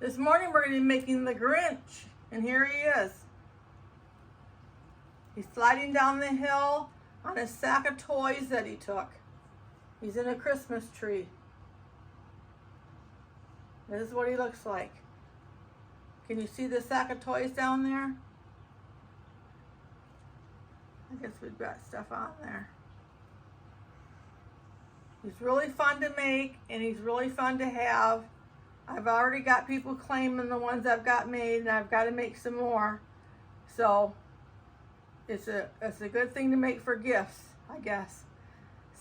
This morning we're going to be making the Grinch, and here he is. He's sliding down the hill on a sack of toys that he took. He's in a Christmas tree. This is what he looks like. Can you see the sack of toys down there? I guess we've got stuff on there. He's really fun to make, and he's really fun to have. I've already got people claiming the ones I've got made, and I've got to make some more. So it's a good thing to make for gifts, I guess.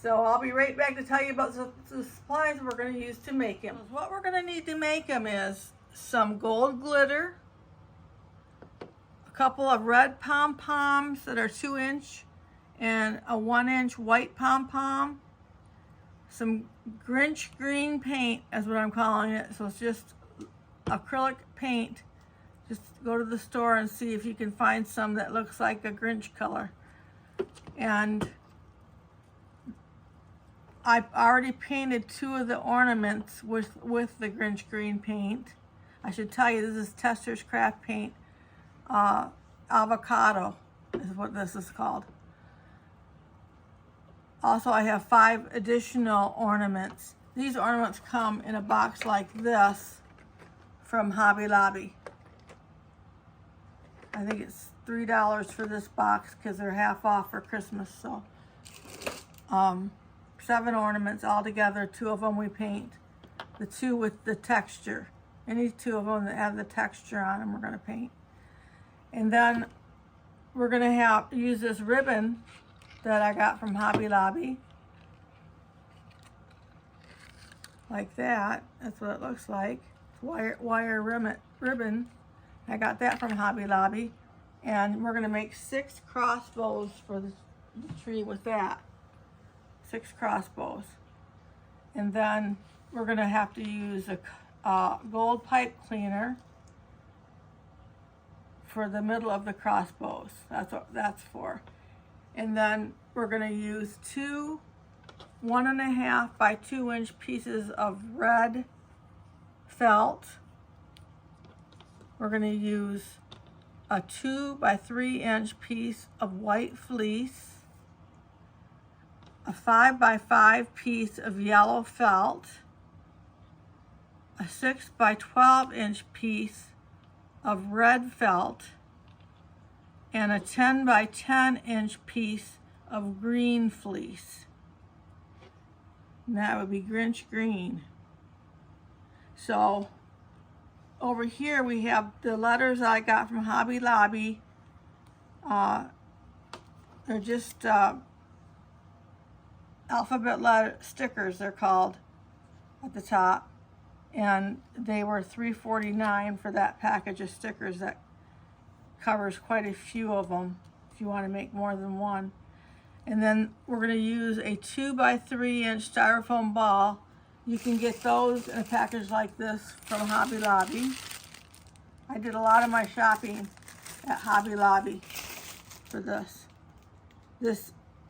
So I'll be right back to tell you about the supplies we're going to use to make him. What we're going to need to make him is some gold glitter, a couple of red pom-poms that are 2-inch, and a 1-inch white pom-pom, some Grinch green paint is what I'm calling it. So it's just acrylic paint. Just go to the store and see if you can find some that looks like a Grinch color. And I've already painted 2 of the ornaments with the Grinch green paint. I should tell you, this is Tester's Craft Paint Avocado is what this is called. Also, I have 5 additional ornaments. These ornaments come in a box like this from Hobby Lobby. I think it's $3 for this box because they're half off for Christmas. So 7 ornaments all together. 2 of them we paint. The 2 with the texture. Any 2 of them that have the texture on them we're going to paint. And then we're going to use this ribbon that I got from Hobby Lobby. Like that. That's what it looks like. It's wire ribbon. I got that from Hobby Lobby. And we're going to make 6 crossbows for the tree with that. 6 crossbows. And then we're going to have to use a gold pipe cleaner for the middle of the crossbows. That's what that's for. And then we're going to use 2 1.5 by 2-inch pieces of red felt. We're going to use a 2 by 3-inch piece of white fleece, a 5 by 5 piece of yellow felt, a 6 by 12-inch piece of red felt, and a 10 by 10-inch piece of green fleece. And that would be Grinch green. So over here we have the letters I got from Hobby Lobby. They're just alphabet letter stickers, they're called, at the top. And they were $3.49 for that package of stickers that covers quite a few of them if you want to make more than one. And then we're going to use a 2 by 3-inch styrofoam ball. You can get those in a package like this from Hobby Lobby. I did a lot of my shopping at Hobby Lobby for this.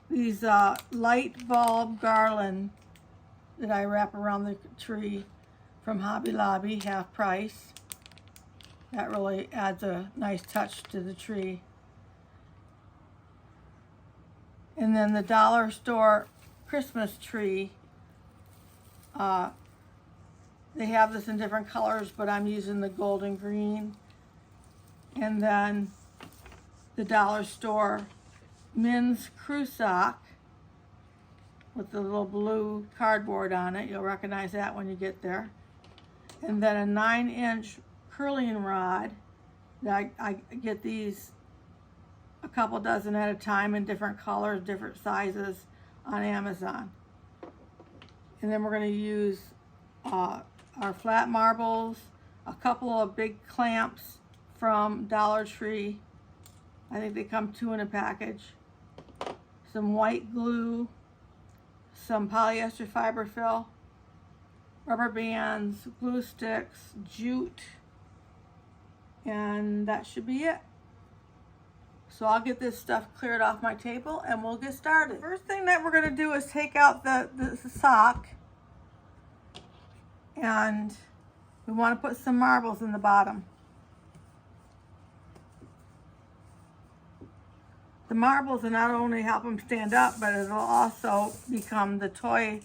These light bulb garland that I wrap around the tree from Hobby Lobby, half price. That really adds a nice touch to the tree. And then the dollar store Christmas tree. They have this in different colors, but I'm using the gold and green. And then the dollar store men's crew sock with the little blue cardboard on it. You'll recognize that when you get there. And then a 9-inch curling rod. I get these a couple dozen at a time in different colors, different sizes on Amazon. And then we're going to use our flat marbles, a couple of big clamps from Dollar Tree. I think they come 2 in a package. Some white glue, some polyester fiber fill, rubber bands, glue sticks, jute, and that should be it. So I'll get this stuff cleared off my table and we'll get started. First thing that we're going to do is take out the sock, and we want to put some marbles in the bottom. The marbles will not only help them stand up, but it'll also become the toy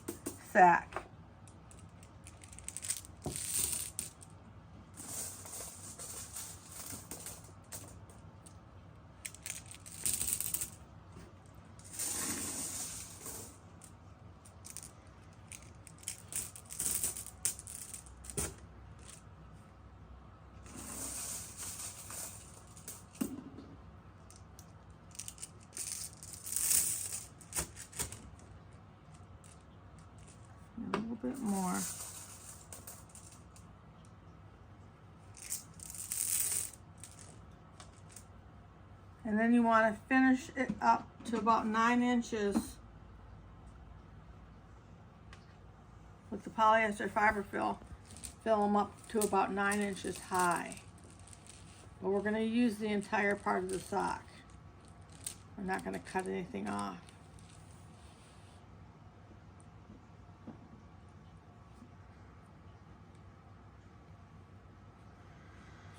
sack. A little bit more. And then you want to finish it up to about 9 inches with the polyester fiber fill. Fill them up to about 9 inches high. But we're going to use the entire part of the sock. We're not going to cut anything off.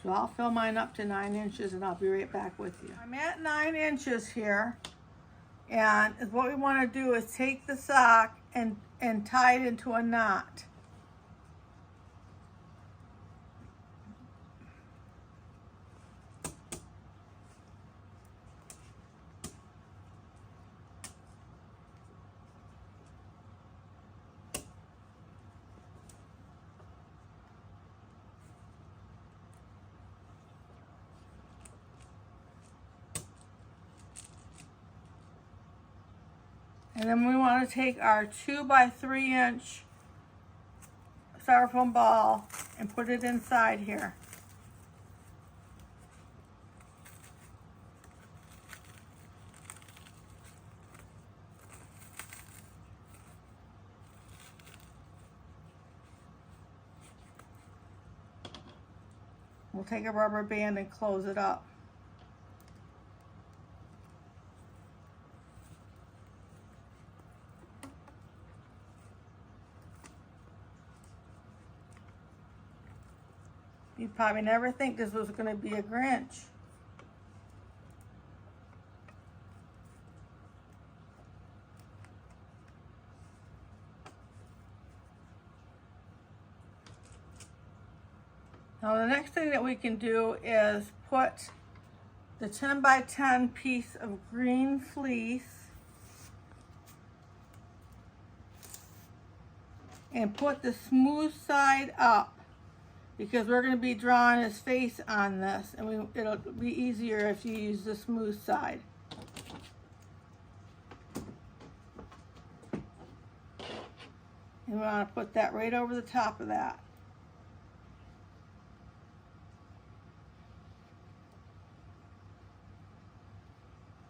So I'll fill mine up to 9 inches and I'll be right back with you. I'm at 9 inches here, and what we want to do is take the sock and tie it into a knot. And then we want to take our 2 by 3 inch styrofoam ball and put it inside here. We'll take a rubber band and close it up. You'd probably never think this was going to be a Grinch. Now the next thing that we can do is put the 10 by 10 piece of green fleece and put the smooth side up, because we're going to be drawing his face on this, and it'll be easier if you use the smooth side. And we want to put that right over the top of that.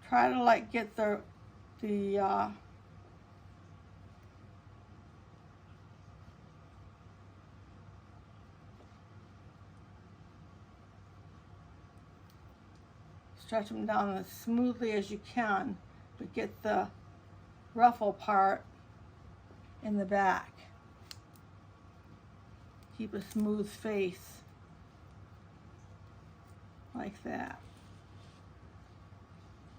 Try to like get the stretch them down as smoothly as you can, but get the ruffle part in the back. Keep a smooth face like that.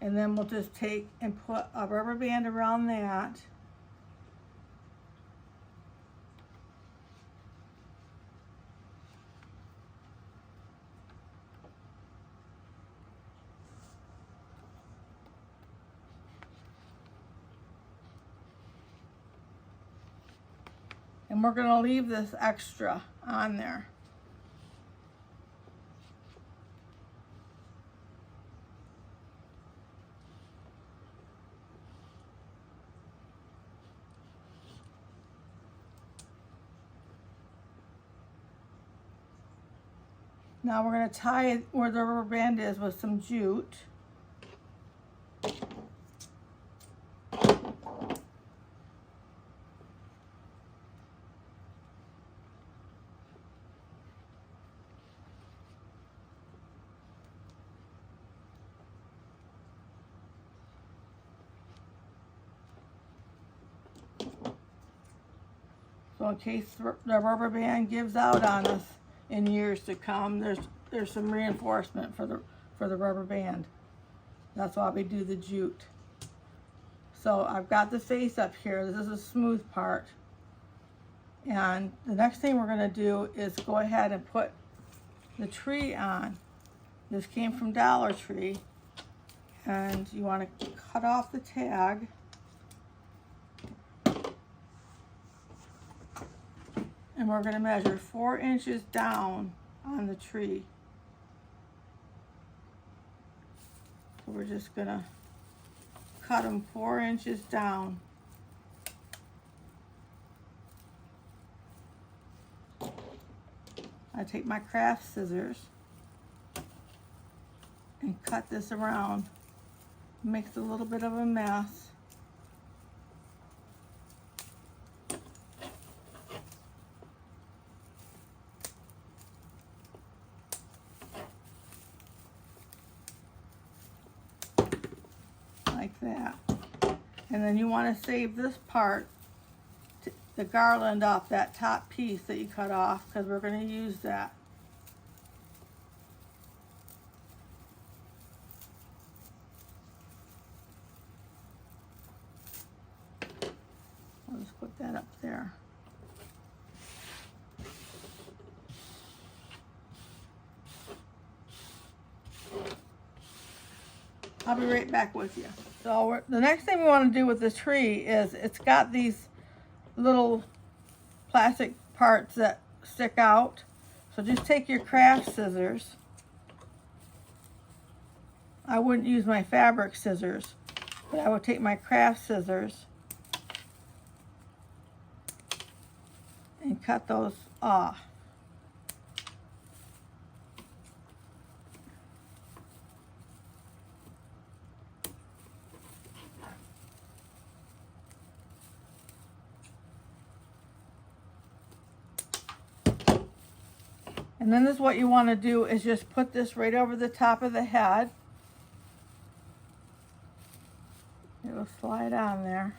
And then we'll just take and put a rubber band around that. And we're going to leave this extra on there. Now we're going to tie it where the rubber band is with some jute. So in case the rubber band gives out on us, in years to come. There's some reinforcement for the rubber band. That's why we do the jute. So I've got the face up here. This is a smooth part. And the next thing we're going to do is go ahead and put the tree on. This came from Dollar Tree. And you want to cut off the tag. And we're going to measure 4 inches down on the tree. So we're just going to cut them 4 inches down. I take my craft scissors and cut this around. Makes a little bit of a mess. Like that. And then you want to save this part, the garland off that top piece that you cut off, because we're going to use that. I'll just put that up there. I'll be right back with you. So the next thing we want to do with the tree is it's got these little plastic parts that stick out. So just take your craft scissors. I wouldn't use my fabric scissors, but I would take my craft scissors and cut those off. And then this, what you want to do is just put this right over the top of the head. It'll slide on there.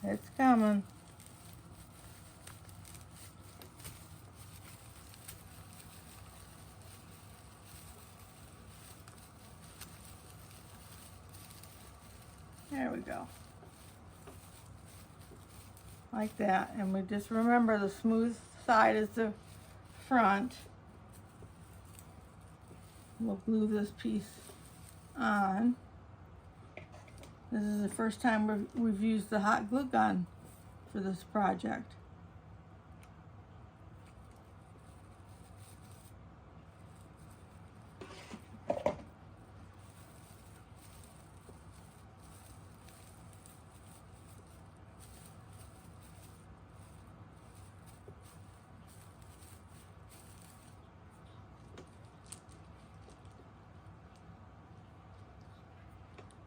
It's coming. There we go. Like that. And we just remember the smooth side is the front. We'll glue this piece on. This is the first time we've used the hot glue gun for this project.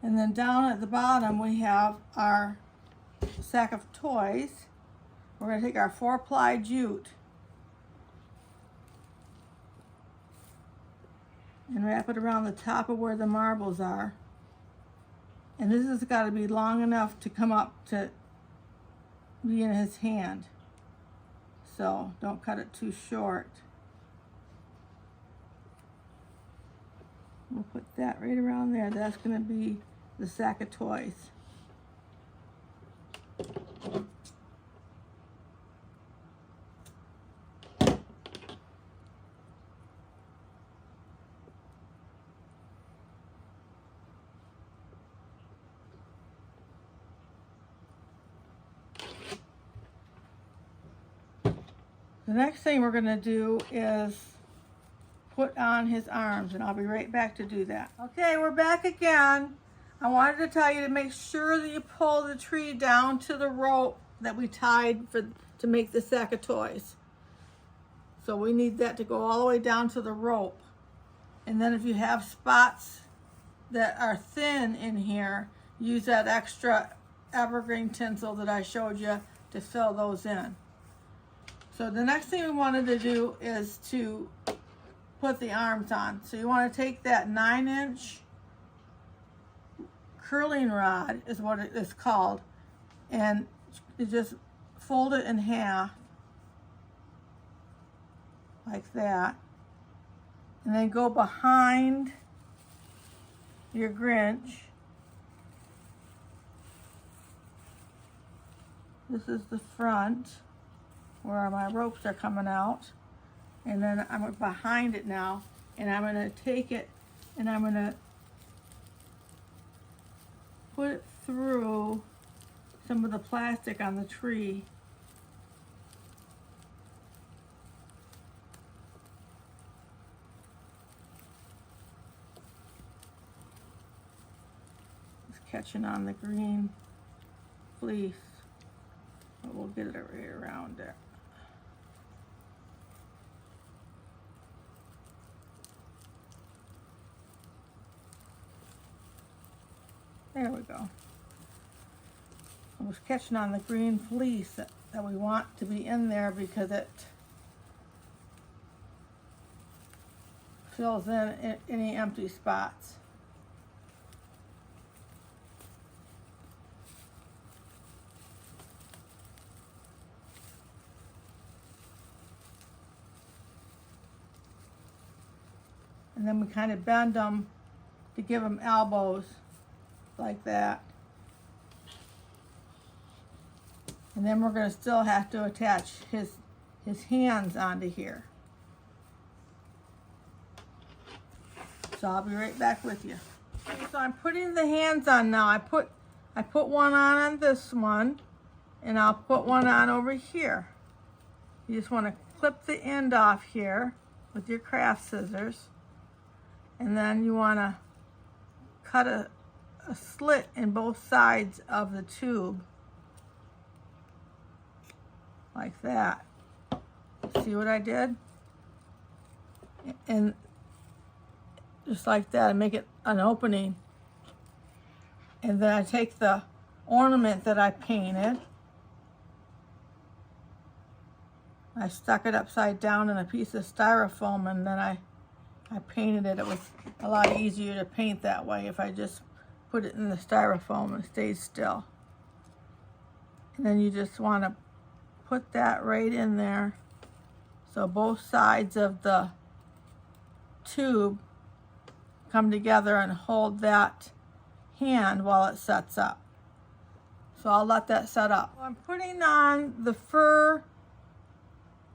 And then down at the bottom we have our sack of toys. We're going to take our 4-ply jute and wrap it around the top of where the marbles are. And this has got to be long enough to come up to be in his hand. So don't cut it too short. We'll put that right around there. That's going to be the sack of toys. The next thing we're going to do is put on his arms, and I'll be right back to do that. Okay, we're back again. I wanted to tell you to make sure that you pull the tree down to the rope that we tied to make the sack of toys. So we need that to go all the way down to the rope. And then if you have spots that are thin in here, use that extra evergreen tinsel that I showed you to fill those in. So the next thing we wanted to do is to put the arms on. So you want to take that 9-inch curling rod, is what it is called, and you just fold it in half like that, and then go behind your Grinch. This is the front where my ropes are coming out, and then I'm behind it now, and I'm going to take it and I'm going to put it through some of the plastic on the tree. It's catching on the green fleece, but we'll get it right around it. There we go. It was catching on the green fleece that we want to be in there because it fills in any empty spots. And then we kind of bend them to give them elbows like that. And then we're going to still have to attach his hands onto here. So I'll be right back with you. Okay, so I'm putting the hands on now. I put one on this one, and I'll put one on over here. You just want to clip the end off here with your craft scissors, and then you want to cut a slit in both sides of the tube like that. See what I did? And just like that, I make it an opening, and then I take the ornament that I painted, I stuck it upside down in a piece of styrofoam, and then I painted it. It was a lot easier to paint that way if I just put it in the styrofoam and stays still. And then you just want to put that right in there, so both sides of the tube come together and hold that hand while it sets up. So I'll let that set up. I'm putting on the fur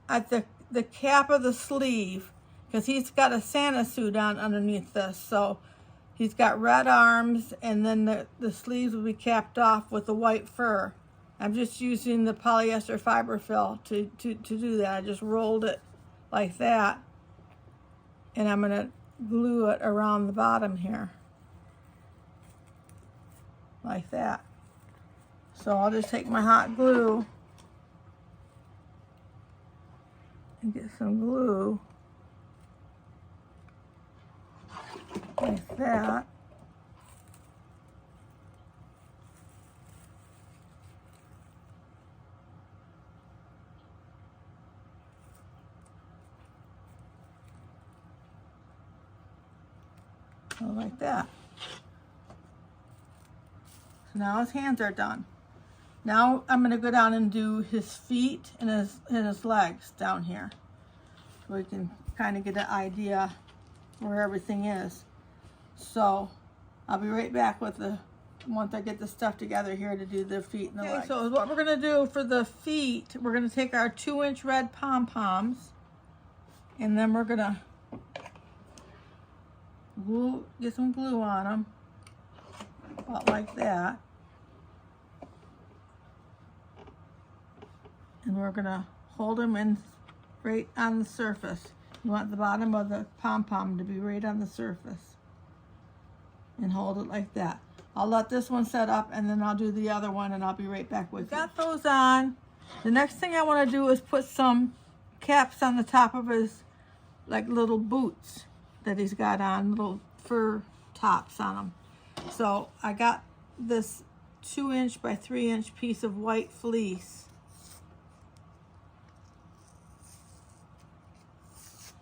at the cap of the sleeve, because he's got a Santa suit on underneath this. So he's got red arms, and then the sleeves will be capped off with the white fur. I'm just using the polyester fiber fill to do that. I just rolled it like that, and I'm going to glue it around the bottom here like that. So I'll just take my hot glue and get some glue like that. So like that. So now his hands are done. Now I'm going to go down and do his feet and his legs down here, so we can kind of get an idea where everything is. So I'll be right back with once I get the stuff together here to do the feet and the legs. So what we're going to do for the feet, we're going to take our 2-inch red pom-poms, and then we're going to get some glue on them, about like that. And we're going to hold them in right on the surface. You want the bottom of the pom-pom to be right on the surface. And hold it like that. I'll let this one set up, and then I'll do the other one, and I'll be right back with you. Got those on. The next thing I want to do is put some caps on the top of his like little boots that he's got on, little fur tops on them. So I got this 2" by 3" piece of white fleece.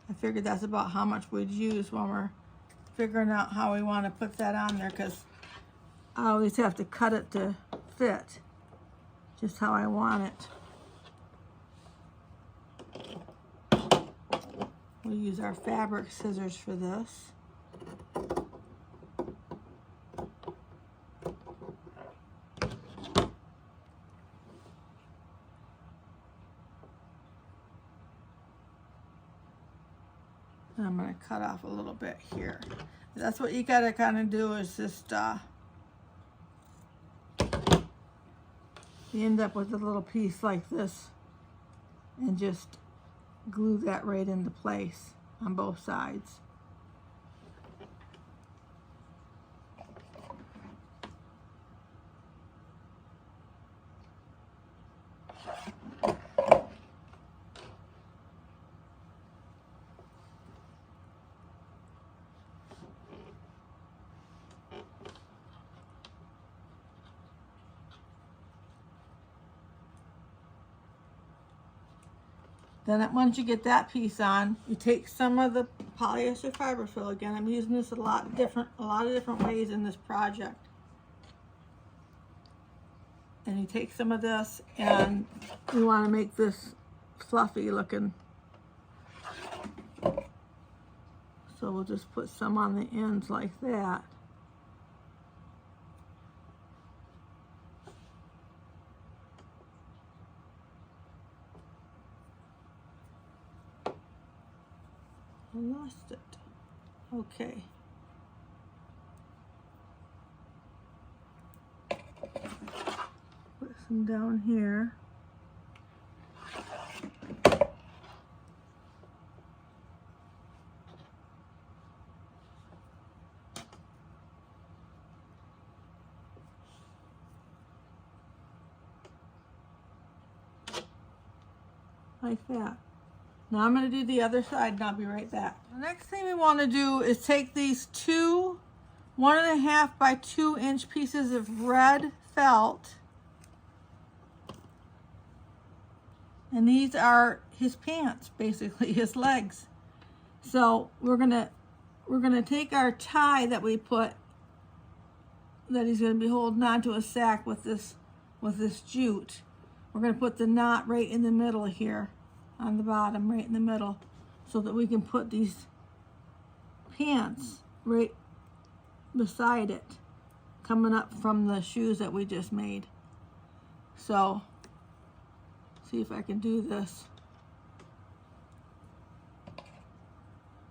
I figured that's about how much we'd use when we're figuring out how we want to put that on there, because I always have to cut it to fit just how I want it. We'll use our fabric scissors for this. And I'm going to cut off a little bit here. That's what you got to kind of do, is just you end up with a little piece like this and just glue that right into place on both sides. Then once you get that piece on, you take some of the polyester fiber fill. Again, I'm using this a lot of different ways in this project. And you take some of this, and you want to make this fluffy looking. So we'll just put some on the ends like that. I lost it. Okay. Put some down here. Like that. Now I'm going to do the other side, and I'll be right back. The next thing we want to do is take these 2 1.5 by 2" pieces of red felt, and these are his pants, basically his legs. So we're gonna take our tie that we put, that he's going to be holding onto a sack with this jute. We're going to put the knot right in the middle here, on the bottom, right in the middle, so that we can put these pants right beside it, coming up from the shoes that we just made. So, see if I can do this.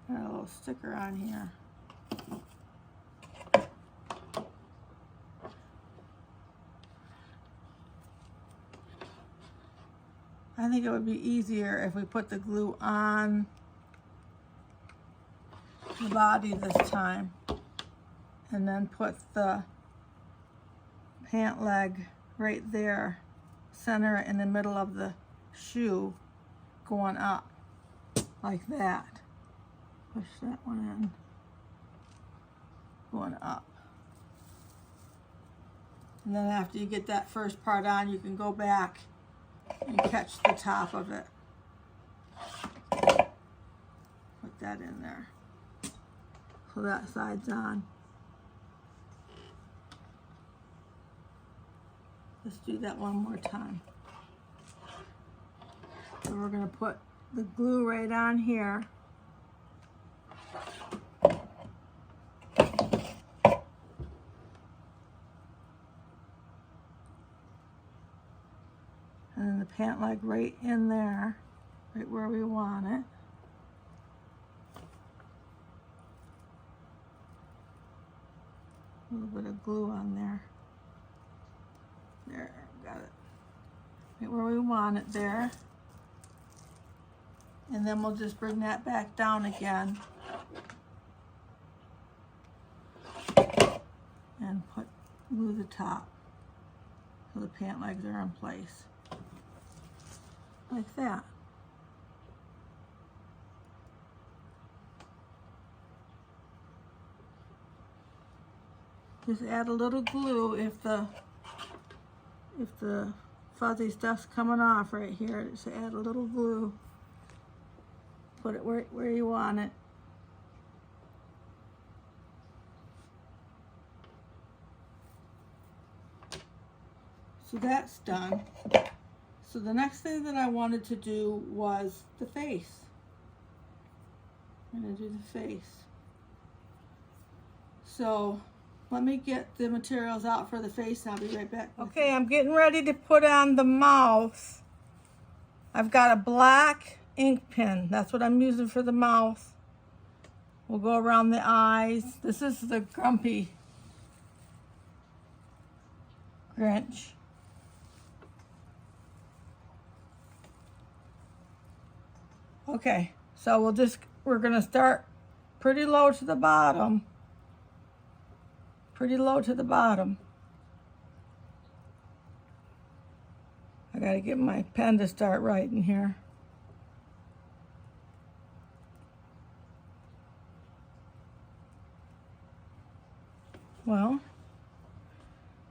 Got a little sticker on here. I think it would be easier if we put the glue on the body this time, and then put the pant leg right there, center it in the middle of the shoe, going up like that. Push that one in, going up. And then after you get that first part on, you can go back and catch the top of it. Put that in there. So that side's on. Let's do that one more time. So we're going to put the glue right on here. And then the pant leg right in there, right where we want it. A little bit of glue on there. There, got it. Right where we want it there. And then we'll just bring that back down again. And glue the top so the pant legs are in place. Like that. Just add a little glue if the fuzzy stuff's coming off right here. Just add a little glue. Put it where you want it. So that's done. So the next thing that I wanted to do was the face. I'm going to do the face. So let me get the materials out for the face and I'll be right back. Okay, I'm getting ready to put on the mouth. I've got a black ink pen. That's what I'm using for the mouth. We'll go around the eyes. This is the grumpy Grinch. Okay, so we're gonna start pretty low to the bottom. Pretty low to the bottom. I gotta get my pen to start writing here. Well,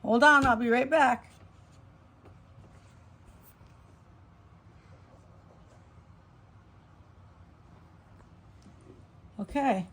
hold on, I'll be right back. Okay.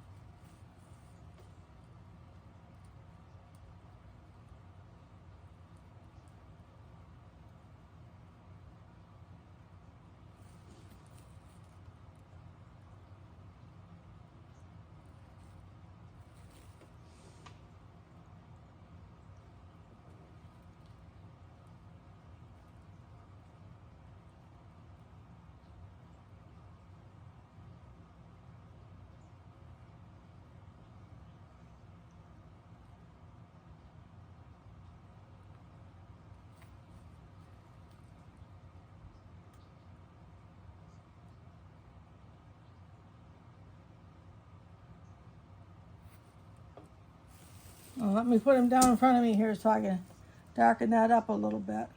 Well, let me put them down in front of me here so I can darken that up a little bit.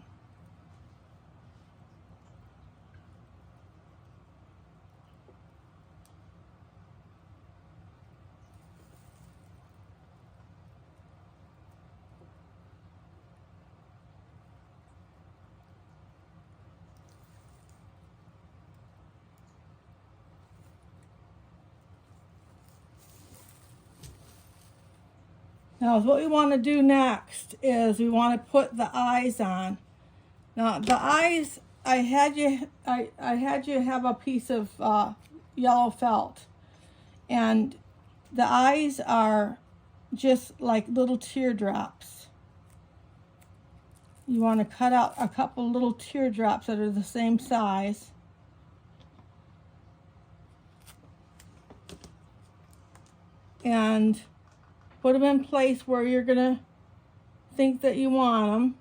Now, what we want to do next is we want to put the eyes on. Now, the eyes, I had you have a piece of yellow felt, and the eyes are just like little teardrops. You want to cut out a couple little teardrops that are the same size. And put them in place where you're going to think that you want them.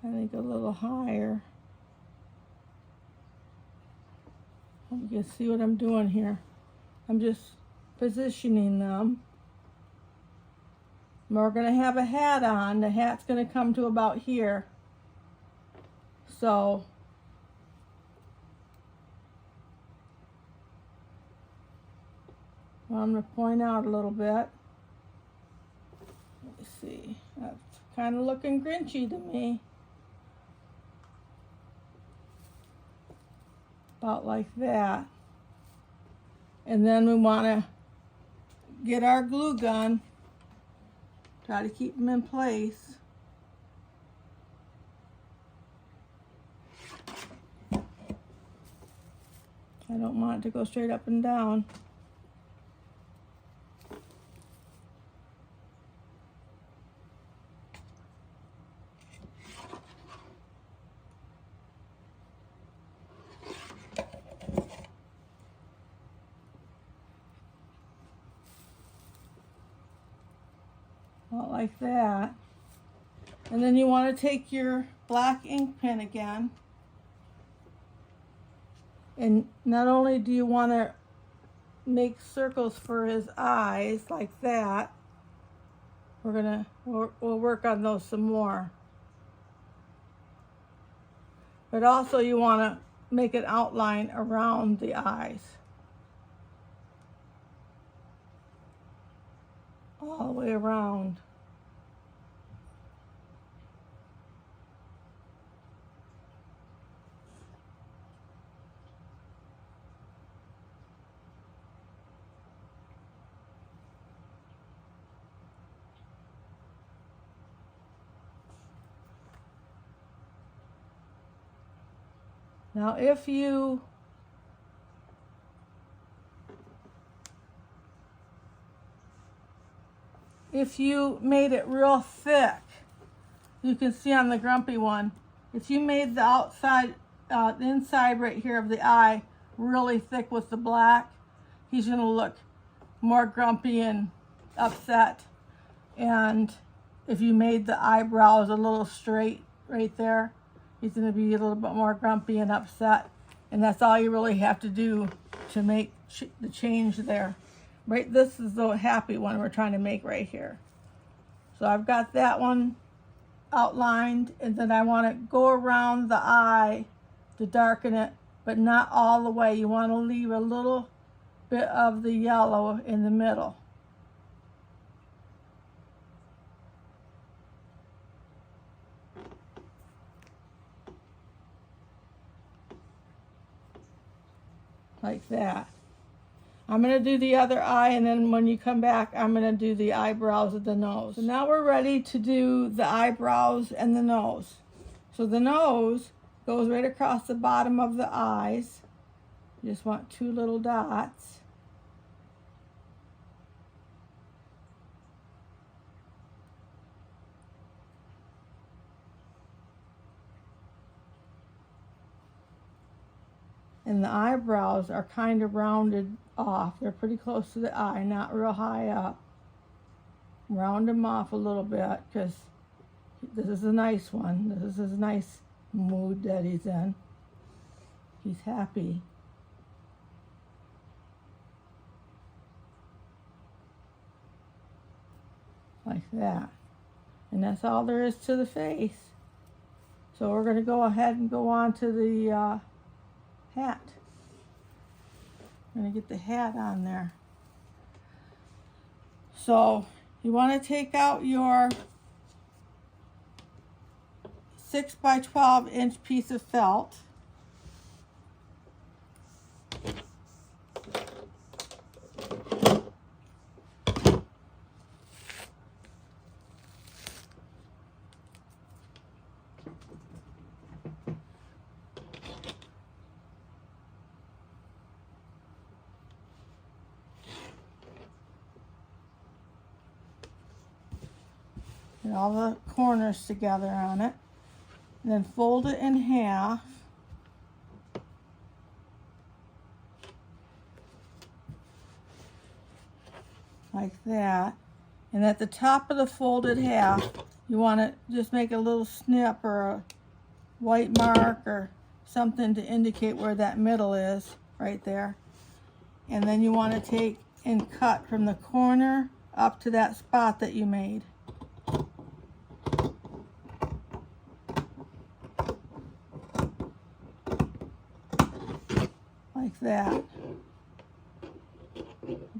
I think a little higher. You can see what I'm doing here. I'm just positioning them. We're going to have a hat on. The hat's going to come to about here. So I'm going to point out a little bit. Let me see. That's kind of looking Grinchy to me. About like that. And then we want to get our glue gun. Try to keep them in place. I don't want it to go straight up and down. About like that. And then you want to take your black ink pen again. And not only do you want to make circles for his eyes like that, we'll work on those some more. But also you want to make an outline around the eyes. All the way around. Now if you made it real thick, you can see on the grumpy one, if you made the outside, the inside right here of the eye really thick with the black, he's going to look more grumpy and upset. And if you made the eyebrows a little straight right there, he's going to be a little bit more grumpy and upset. And that's all you really have to do to make the change there. Right, this is the happy one we're trying to make right here. So I've got that one outlined, and then I want to go around the eye to darken it, but not all the way. You want to leave a little bit of the yellow in the middle. Like that. I'm going to do the other eye, and then when you come back, I'm going to do the eyebrows of the nose. So now we're ready to do the eyebrows and the nose. So the nose goes right across the bottom of the eyes. You just want 2 little dots. And the eyebrows are kind of rounded off. They're pretty close to the eye, not real high up. Round them off a little bit, because this is a nice one. This is a nice mood that he's in. He's happy. Like that. And that's all there is to the face. So we're going to go ahead and go on to the hat. I'm going to get the hat on there. So you want to take out your 6 by 12 inch piece of felt. Get all the corners together on it, and then fold it in half. Like that. And at the top of the folded half, you want to just make a little snip or a white mark or something to indicate where that middle is, right there. And then you want to take and cut from the corner up to that spot that you made. Like that.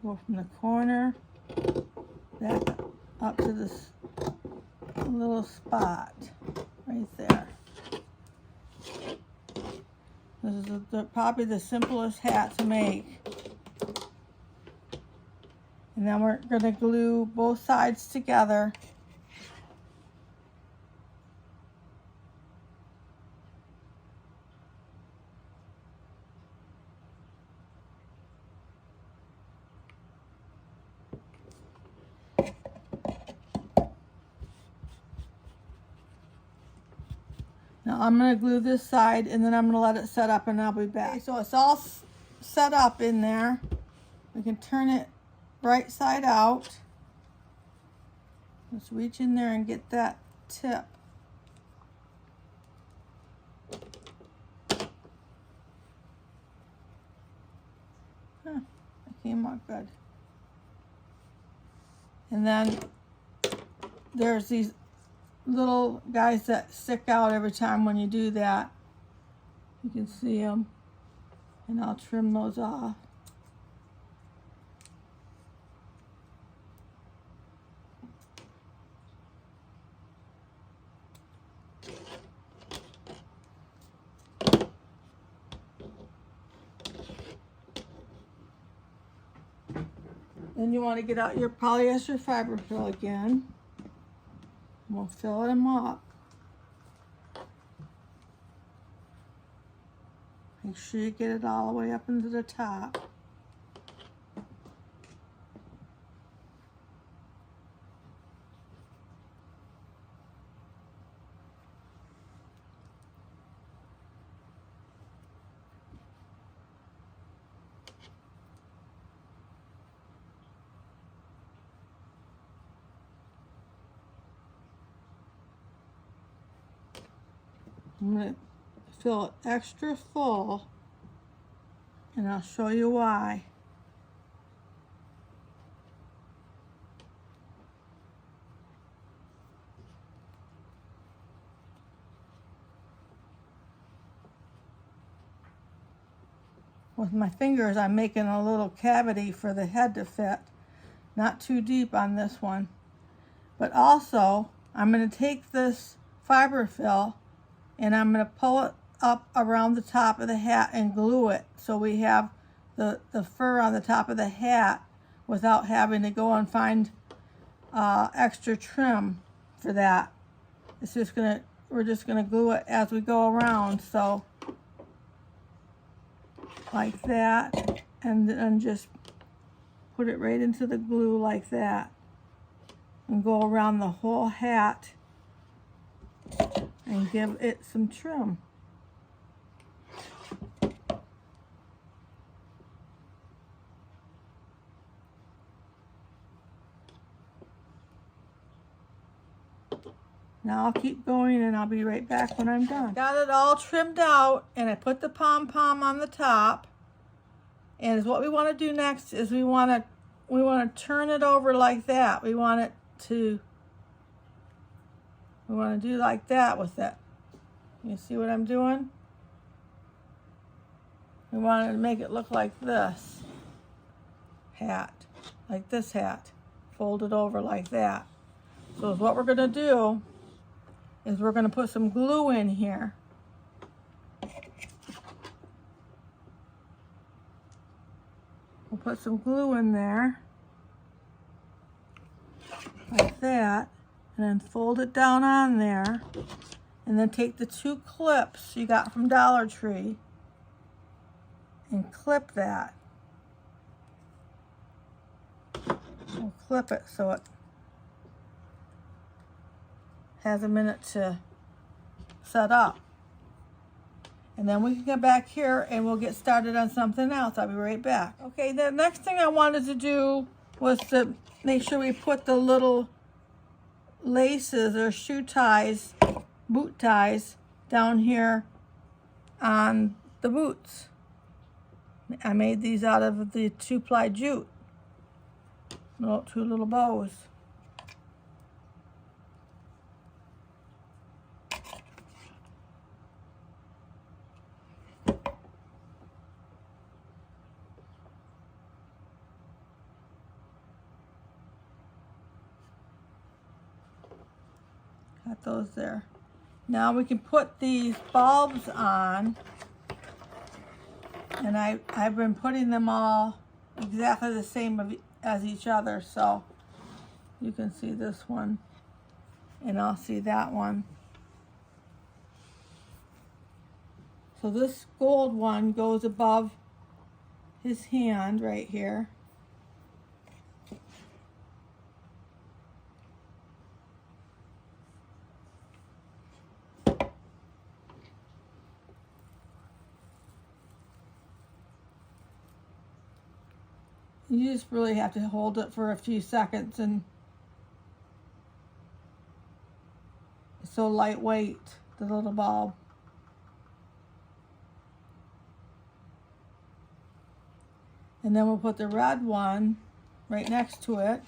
Go from the corner back up to this little spot right there. This is probably the simplest hat to make. And then we're going to glue both sides together. Now I'm going to glue this side, and then I'm going to let it set up, and I'll be back. Okay, so it's all set up in there. We can turn it right side out. Let's reach in there and get that tip. That came out good. And then there's these little guys that stick out every time when you do that. You can see them, and I'll trim those off. Then you want to get out your polyester fiber fill again. We'll fill them up. Make sure you get it all the way up into the top. I'm going to fill it extra full, and I'll show you why. With my fingers, I'm making a little cavity for the head to fit. Not too deep on this one. But also, I'm going to take this fiber fill and I'm going to pull it up around the top of the hat and glue it so we have the fur on the top of the hat without having to go and find extra trim for that. It's just we're just gonna glue it as we go around, so like that, and then just put it right into the glue like that and go around the whole hat and give it some trim. Now I'll keep going and I'll be right back when I'm done. Got it all trimmed out and I put the pom-pom on the top. And what we want to do next is we want to turn it over like that. We want to do like that with it. You see what I'm doing? We want to make it look like this hat, like this hat, folded over like that. So what we're going to do is we're going to put some glue in here. We'll put some glue in there, like that, and then fold it down on there, and then take the two clips you got from Dollar Tree and clip that. We'll clip it so it has a minute to set up. And then we can come back here and we'll get started on something else. I'll be right back. Okay, the next thing I wanted to do was to make sure we put the little laces or shoe ties, boot ties, down here on the boots. I made these out of the 2-ply jute. Two little bows. Got those there. Now we can put these bulbs on, and I've been putting them all exactly the same as each other, so you can see this one and I'll see that one. So this gold one goes above his hand right here. You just really have to hold it for a few seconds, and it's so lightweight, the little bulb. And then we'll put the red one right next to it.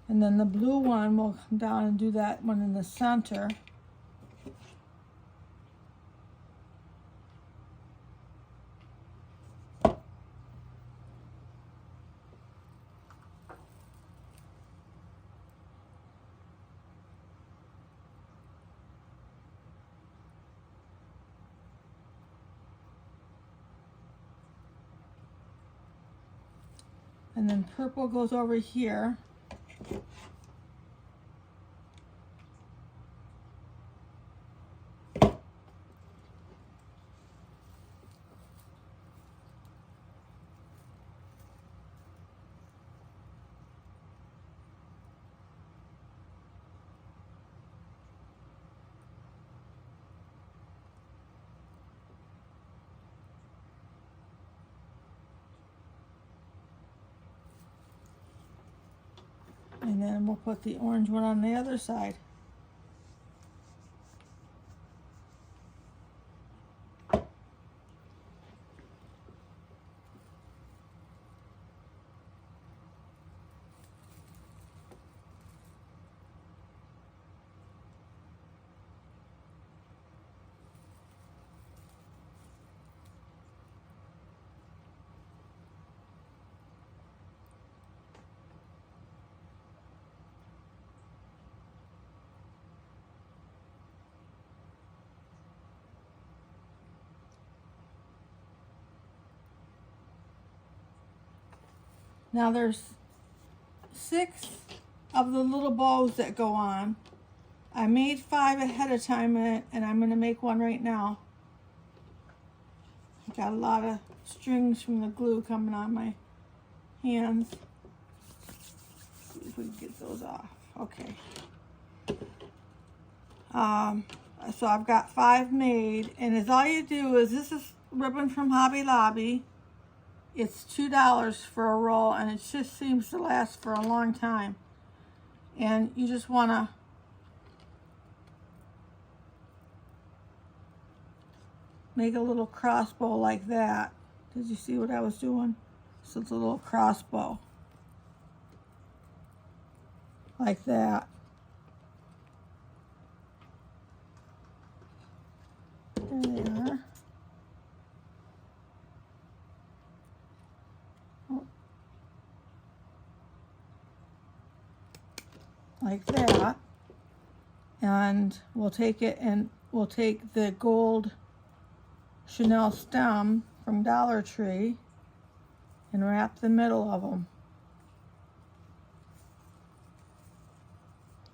And then the blue one will come down and do that one in the center. And then purple goes over here. And then we'll put the orange one on the other side. Now there's 6 of the little bows that go on. I made 5 ahead of time and I'm going to make one right now. I've got a lot of strings from the glue coming on my hands. See if we can get those off. Okay. So I've got 5 made, and it's all you do is, this is ribbon from Hobby Lobby. It's $2 for a roll, and it just seems to last for a long time. And you just want to make a little crossbow like that. Did you see what I was doing? So it's a little crossbow. Like that. There they are. Like that. And we'll take it and we'll take the gold Chanel stem from Dollar Tree and wrap the middle of them.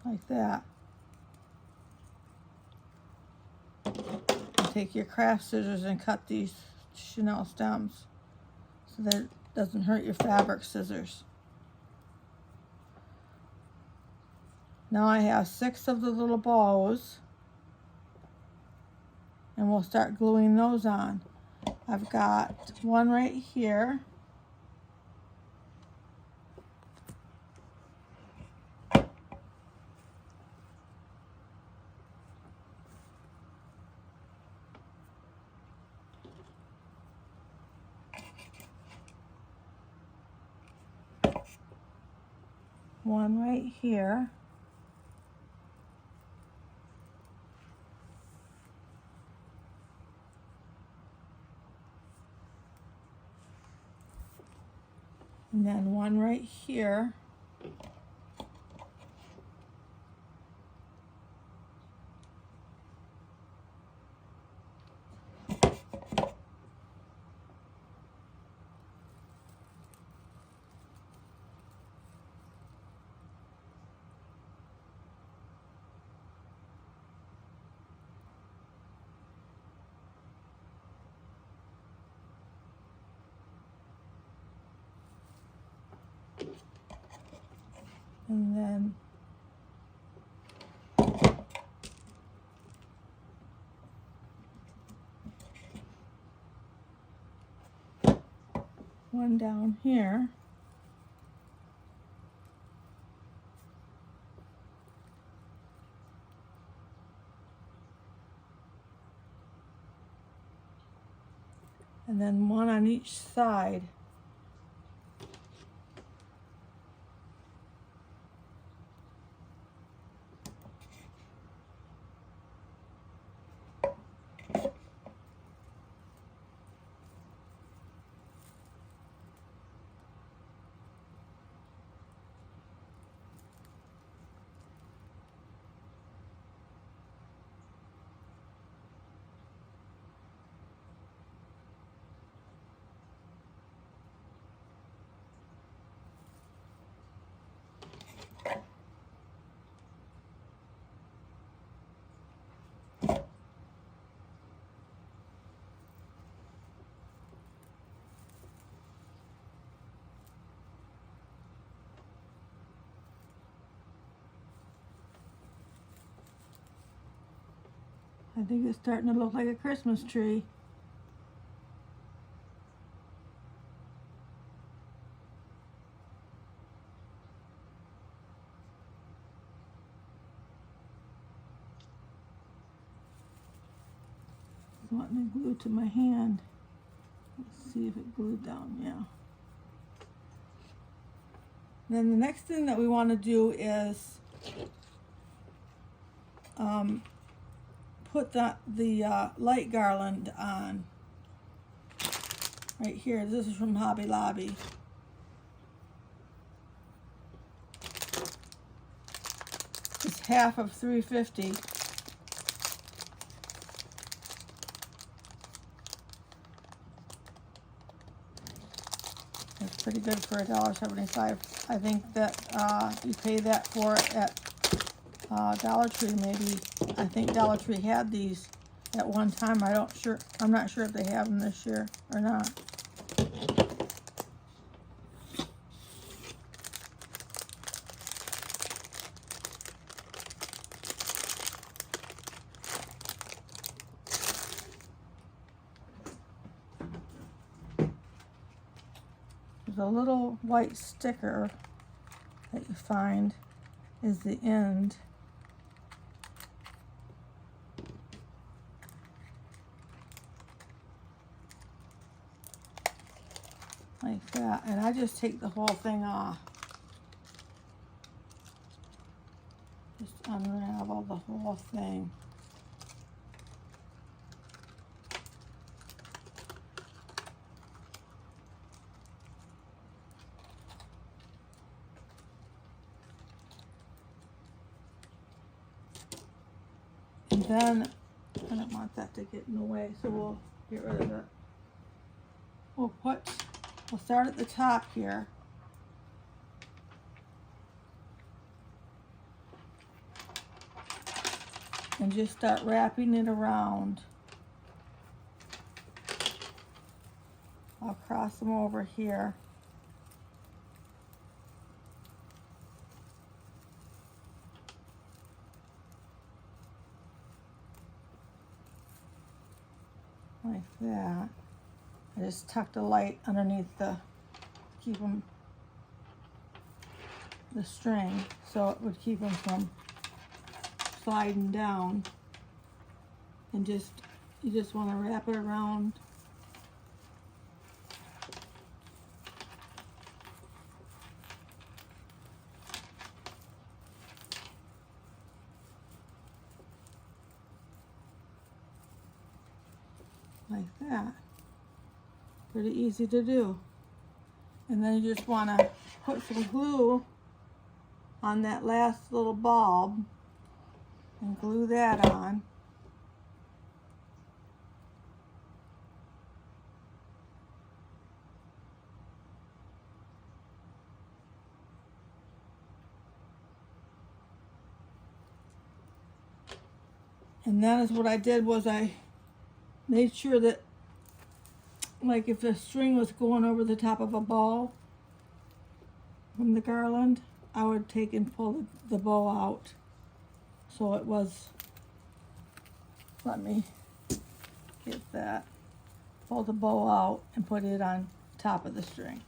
Like that. And take your craft scissors and cut these Chanel stems so that it doesn't hurt your fabric scissors. Now I have 6 of the little bows, and we'll start gluing those on. I've got one right here. One right here. And then one right here. And then one down here. And then one on each side. I think it's starting to look like a Christmas tree. It's wanting to glue to my hand. Let's see if it glued down, yeah. Then the next thing that we want to do is put the light garland on. Right here, this is from Hobby Lobby. It's half of $3.50. It's pretty good for $1.75. I think that you pay that for it at Dollar Tree, maybe. I think Dollar Tree had these at one time. I'm not sure if they have them this year or not. There's a little white sticker that you find is the end. Like that, and I just take the whole thing off. Just unravel the whole thing. And then, I don't want that to get in the way, so we'll get rid of it. We'll start at the top here. And just start wrapping it around. I'll cross them over here. Like that. I just tucked a light underneath keep them, the string, so it would keep them from sliding down. And you just want to wrap it around. Like that. Pretty easy to do. And then you just want to put some glue on that last little bulb and glue that on. And that is what I did, was I made sure that, like, if the string was going over the top of a ball from the garland, I would take and pull the bow out. So it was, let me get that, pull the bow out and put it on top of the string.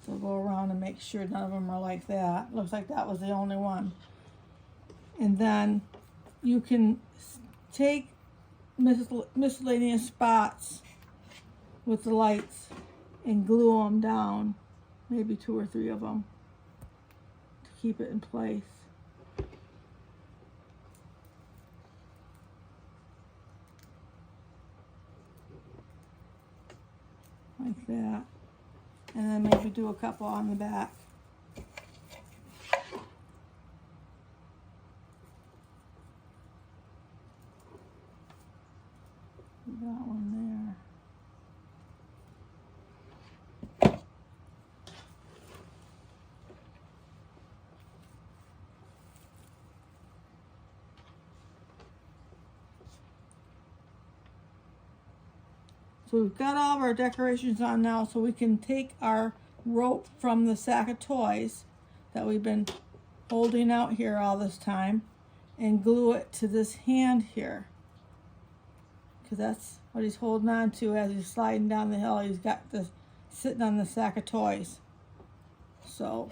So go around and make sure none of them are like that. Looks like that was the only one. And then you can take miscellaneous spots with the lights and glue them down, maybe 2 or 3 of them, to keep it in place. Like that. And then maybe do a couple on the back. That one there. So we've got all of our decorations on now, so we can take our rope from the sack of toys that we've been holding out here all this time, and glue it to this hand here, because that's what he's holding on to as he's sliding down the hill. He's got this sitting on the sack of toys. So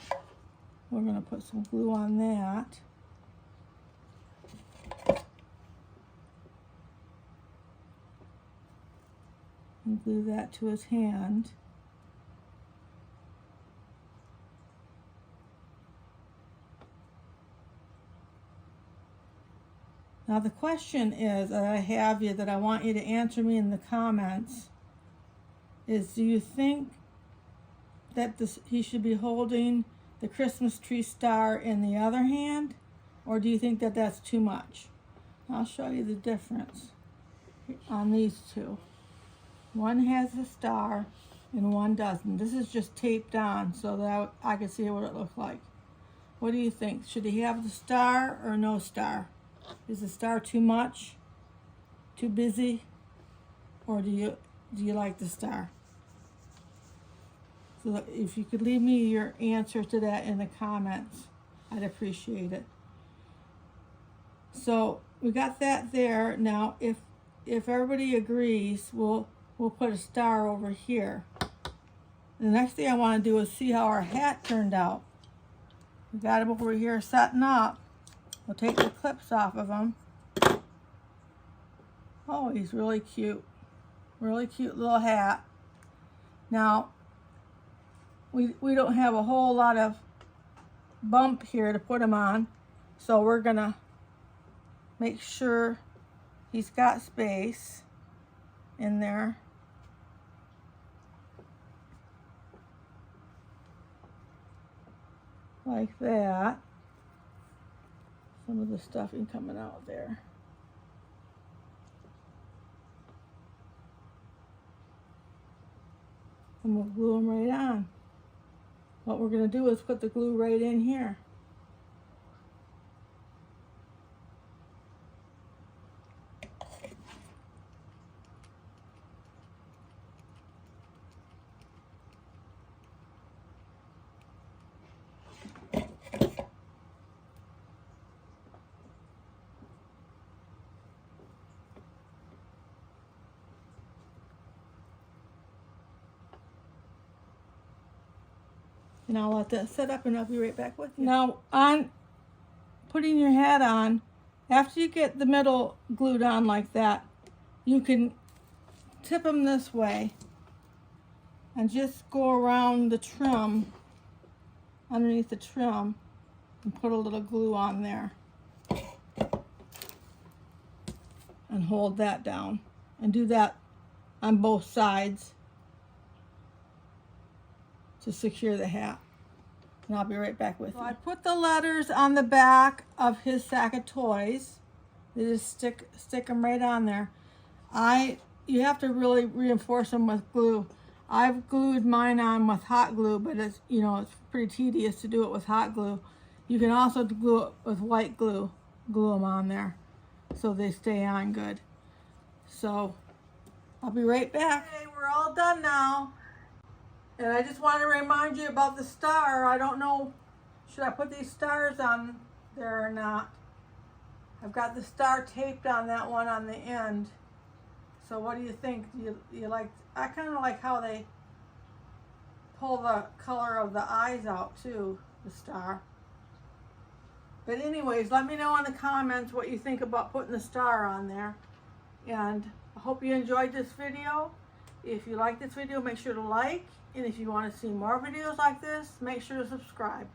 we're going to put some glue on that. And glue that to his hand. Now the question is that I have you, that I want you to answer me in the comments, is do you think that he should be holding the Christmas tree star in the other hand, or do you think that that's too much? I'll show you the difference on these two. One has a star and one doesn't. This is just taped on so that I can see what it looks like. What do you think? Should he have the star or no star? Is the star too much? Too busy? Or do you like the star? So if you could leave me your answer to that in the comments, I'd appreciate it. So we got that there. Now if everybody agrees, we'll put a star over here. The next thing I want to do is see how our hat turned out. We got him over here setting up. We'll take the clips off of him. Oh, he's really cute. Really cute little hat. Now, we don't have a whole lot of bump here to put him on, so we're gonna make sure he's got space in there. Like that. Some of the stuffing coming out there. And we'll glue them right on. What we're going to do is put the glue right in here. And I'll let that set up and I'll be right back with you. Now, on putting your hat on, after you get the middle glued on like that, you can tip them this way and just go around the trim, underneath the trim, and put a little glue on there. And hold that down. And do that on both sides to secure the hat. And I'll be right back with you. I put the letters on the back of his sack of toys. They just stick them right on there. You have to really reinforce them with glue. I've glued mine on with hot glue, but it's pretty tedious to do it with hot glue. You can also glue it with white glue. Glue them on there so they stay on good. So I'll be right back. Okay, we're all done now. And I just want to remind you about the star. I don't know, should I put these stars on there or not? I've got the star taped on that one on the end. So what do you think? Do you like, I kind of like how they pull the color of the eyes out too, the star. But anyways, let me know in the comments what you think about putting the star on there. And I hope you enjoyed this video. If you like this video, make sure to like. And if you want to see more videos like this, make sure to subscribe.